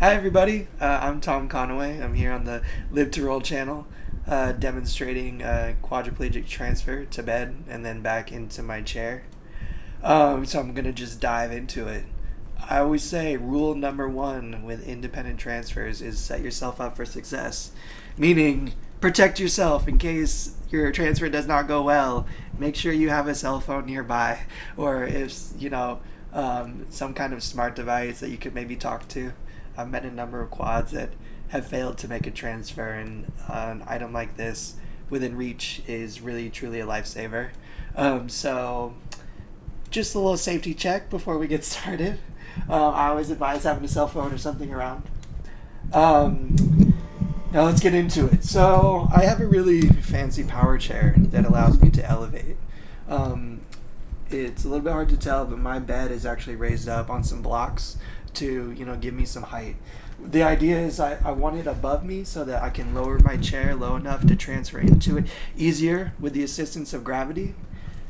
Hi everybody, I'm Tom Conaway. I'm here on the Live to Roll channel, demonstrating quadriplegic transfer to bed and then back into my chair. So I'm gonna just dive into it. I always say rule number one with independent transfers is set yourself up for success, meaning protect yourself in case your transfer does not go well. Make sure you have a cell phone nearby, or if some kind of smart device that you could maybe talk to. I've met a number of quads that have failed to make a transfer, and an item like this within reach is really truly a lifesaver. So just a little safety check before we get started. I always advise having a cell phone or something around. Now let's get into it. So I have a really fancy power chair that allows me to elevate. It's a little bit hard to tell, but my bed is actually raised up on some blocks to give me some height. The idea is I want it above me so that I can lower my chair low enough to transfer into it easier with the assistance of gravity,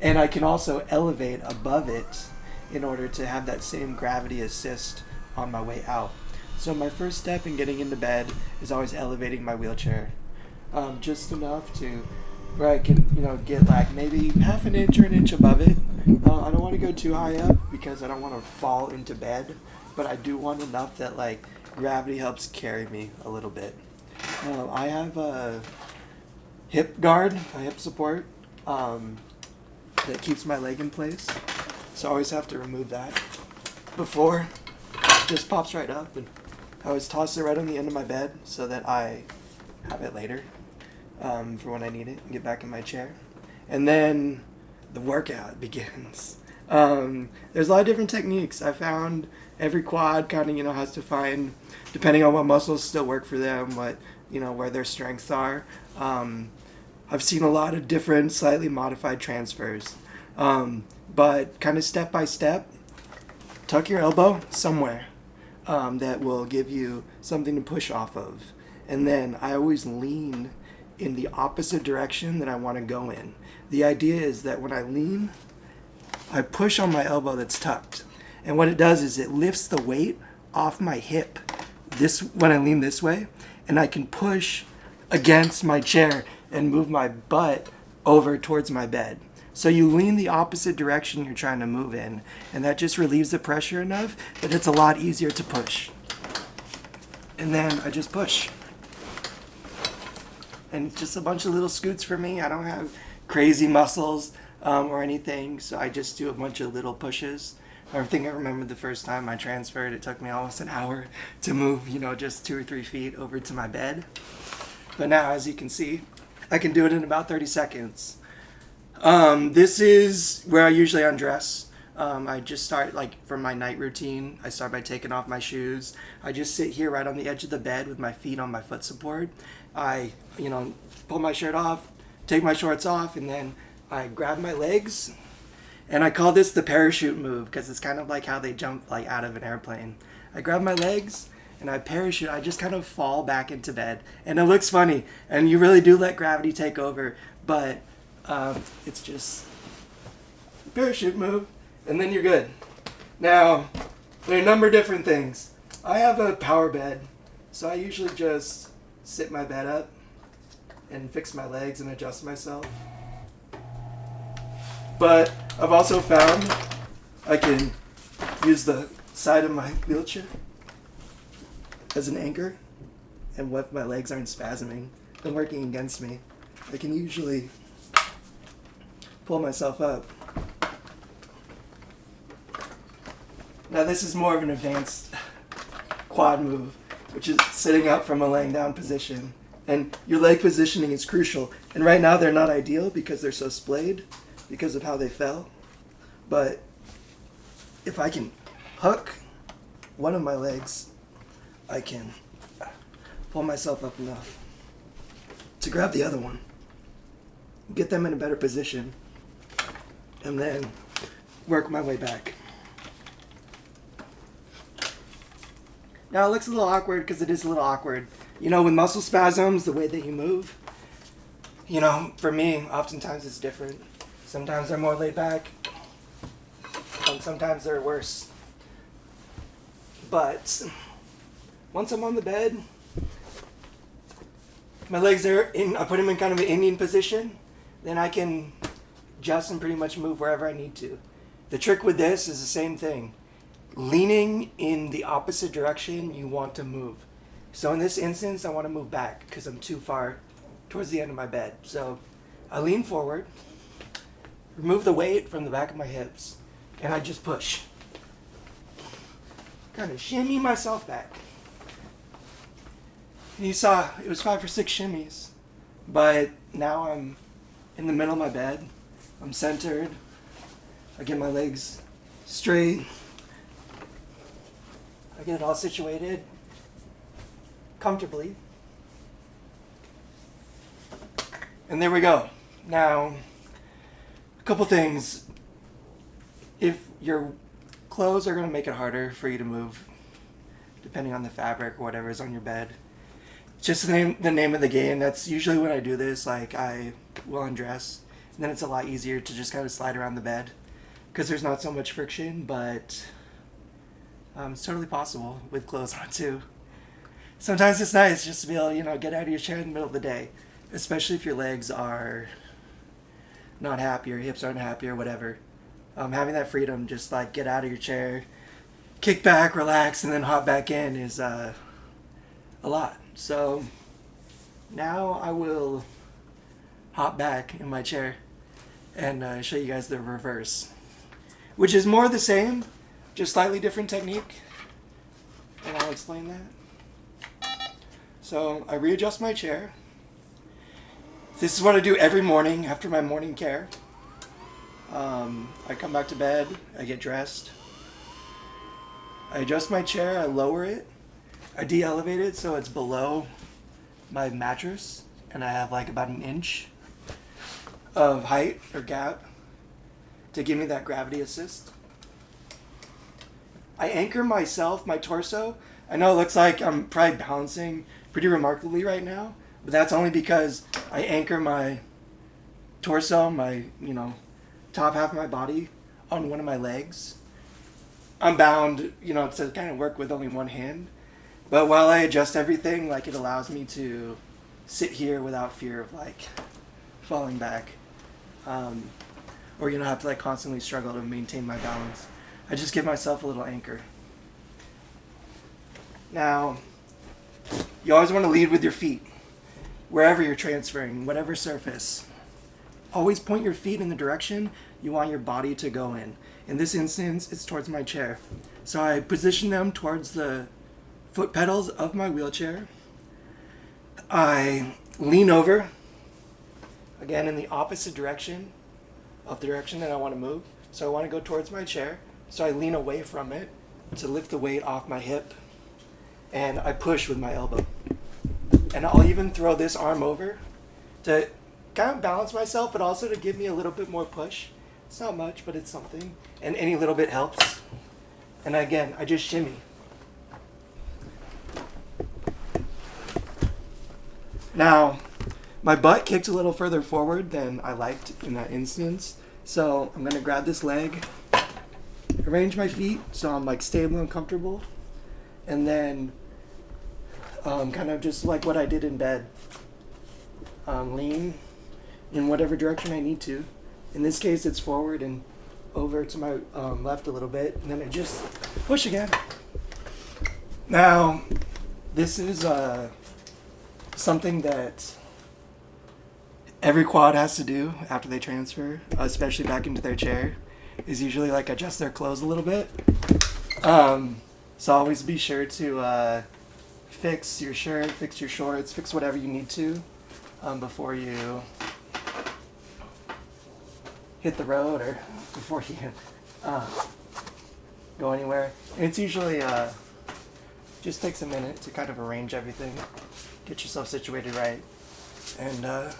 and I can also elevate above it in order to have that same gravity assist on my way out. So my first step in getting into bed is always elevating my wheelchair just enough to where I can get like maybe half an inch or an inch above it. I don't want to go too high up because I don't want to fall into bed, but I do want enough that like gravity helps carry me a little bit. I have a hip guard, a hip support that keeps my leg in place, so I always have to remove that before it just pops right up, and I always toss it right on the end of my bed so that I have it later for when I need it and get back in my chair. And then the workout begins. There's a lot of different techniques. I found every quad kind of has to find, depending on what muscles still work for them, what where their strengths are. I've seen a lot of different slightly modified transfers, but kind of step by step. Tuck your elbow somewhere that will give you something to push off of, and then I always lean in the opposite direction that I want to go in. The idea is that when I lean, I push on my elbow that's tucked. And what it does is it lifts the weight off my hip when I lean this way, and I can push against my chair and move my butt over towards my bed. So you lean the opposite direction you're trying to move in, and that just relieves the pressure enough that it's a lot easier to push. And then I just push. And just a bunch of little scoots for me. I don't have crazy muscles or anything, so I just do a bunch of little pushes. I think I remember the first time I transferred, it took me almost an hour to move, just 2 or 3 feet over to my bed. But now, as you can see, I can do it in about 30 seconds. This is where I usually undress. I just start, from my night routine, I start by taking off my shoes. I just sit here right on the edge of the bed with my feet on my foot support. I, pull my shirt off, take my shorts off, and then I grab my legs. And I call this the parachute move because it's kind of like how they jump out of an airplane. I grab my legs and I parachute. I just kind of fall back into bed. And it looks funny. And you really do let gravity take over. But it's just a parachute move. And then you're good. Now, there are a number of different things. I have a power bed. So I usually just sit my bed up and fix my legs and adjust myself. But I've also found I can use the side of my wheelchair as an anchor, and if my legs aren't spasming and working against me, I can usually pull myself up. Now this is more of an advanced quad move, which is sitting up from a laying down position. And your leg positioning is crucial. And right now they're not ideal because they're so splayed because of how they fell. But if I can hook one of my legs, I can pull myself up enough to grab the other one, get them in a better position, and then work my way back. Now it looks a little awkward because it is a little awkward. With muscle spasms, the way that you move, for me, oftentimes it's different. Sometimes they're more laid back, and sometimes they're worse. But once I'm on the bed, my legs are in, I put them in kind of an Indian position, then I can adjust and pretty much move wherever I need to. The trick with this is the same thing. Leaning in the opposite direction you want to move. So in this instance, I want to move back because I'm too far towards the end of my bed. So I lean forward, remove the weight from the back of my hips, and I just push. Kind of shimmy myself back. And you saw it was 5 or 6 shimmies, but now I'm in the middle of my bed. I'm centered. I get my legs straight. I get it all situated comfortably. And there we go. Now, a couple things. If your clothes are going to make it harder for you to move, depending on the fabric or whatever is on your bed, just the name of the game. That's usually when I do this. Like, I will undress, and then it's a lot easier to just kind of slide around the bed because there's not so much friction, but it's totally possible with clothes on too. Sometimes it's nice just to be able to, get out of your chair in the middle of the day, especially if your legs are not happy or hips aren't happy or whatever. Having that freedom, just like get out of your chair, kick back, relax, and then hop back in is a lot. So now I will hop back in my chair and show you guys the reverse, which is more the same, just slightly different technique, and I'll explain that. So I readjust my chair. This is what I do every morning after my morning care. I come back to bed, I get dressed, I adjust my chair, I lower it, I de-elevate it so it's below my mattress, and I have like about an inch of height or gap to give me that gravity assist. I anchor myself, my torso. I know it looks like I'm probably balancing pretty remarkably right now, but that's only because I anchor my torso, my, top half of my body on one of my legs. I'm bound, to kind of work with only one hand. But while I adjust everything, it allows me to sit here without fear of, falling back. Or, have to, constantly struggle to maintain my balance. I just give myself a little anchor. Now, you always want to lead with your feet, wherever you're transferring, whatever surface. Always point your feet in the direction you want your body to go in. In this instance, it's towards my chair. So I position them towards the foot pedals of my wheelchair. I lean over, again in the opposite direction of the direction that I want to move. So I want to go towards my chair. So I lean away from it to lift the weight off my hip. And I push with my elbow. And I'll even throw this arm over to kind of balance myself, but also to give me a little bit more push. It's not much, but it's something. And any little bit helps. And again, I just shimmy. Now, my butt kicked a little further forward than I liked in that instance. So I'm going to grab this leg, arrange my feet so I'm stable and comfortable. And then kind of just like what I did in bed. Lean in whatever direction I need to. In this case, it's forward and over to my left a little bit. And then I just push again. Now, this is something that every quad has to do after they transfer, especially back into their chair, is usually adjust their clothes a little bit. So always be sure to fix your shirt, fix your shorts, fix whatever you need to before you hit the road or before you go anywhere. And it's usually just takes a minute to kind of arrange everything, get yourself situated right, and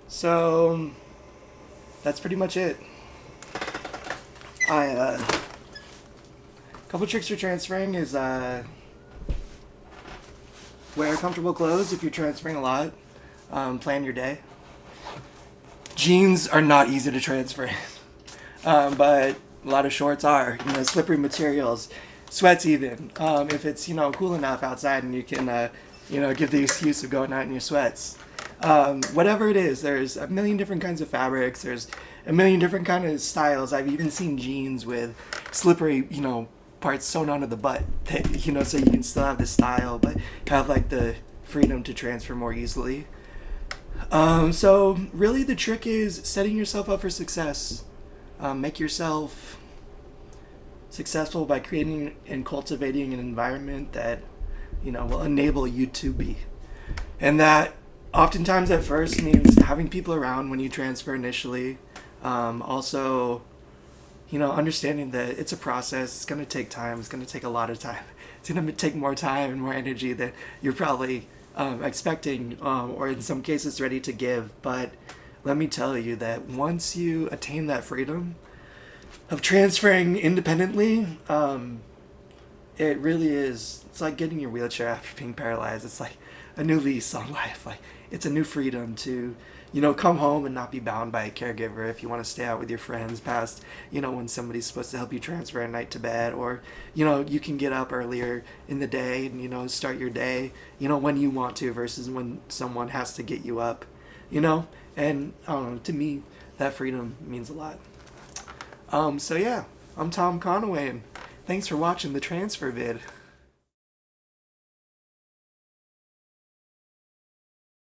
so that's pretty much it. A couple tricks for transferring is wear comfortable clothes if you're transferring a lot. Plan your day. Jeans are not easy to transfer. but a lot of shorts are, slippery materials, sweats even. If it's, cool enough outside and you can, give the excuse of going out in your sweats. Whatever it is, there's a million different kinds of fabrics. There's a million different kind of styles. I've even seen jeans with slippery, parts sewn onto the butt, that, so you can still have the style, but have like the freedom to transfer more easily. So really the trick is setting yourself up for success. Make yourself successful by creating and cultivating an environment that, will enable you to be. And that oftentimes at first means having people around when you transfer initially. Also, understanding that it's a process. It's going to take time. It's going to take a lot of time. It's going to take more time and more energy than you're probably expecting, or in some cases ready to give. But let me tell you that once you attain that freedom of transferring independently, it really is, it's like getting your wheelchair after being paralyzed. It's like a new lease on life. Like, it's a new freedom to, come home and not be bound by a caregiver if you want to stay out with your friends past, when somebody's supposed to help you transfer at night to bed, or, you can get up earlier in the day and, start your day, when you want to versus when someone has to get you up, and I don't know, to me, that freedom means a lot. So yeah, I'm Tom Conaway, and thanks for watching the transfer vid.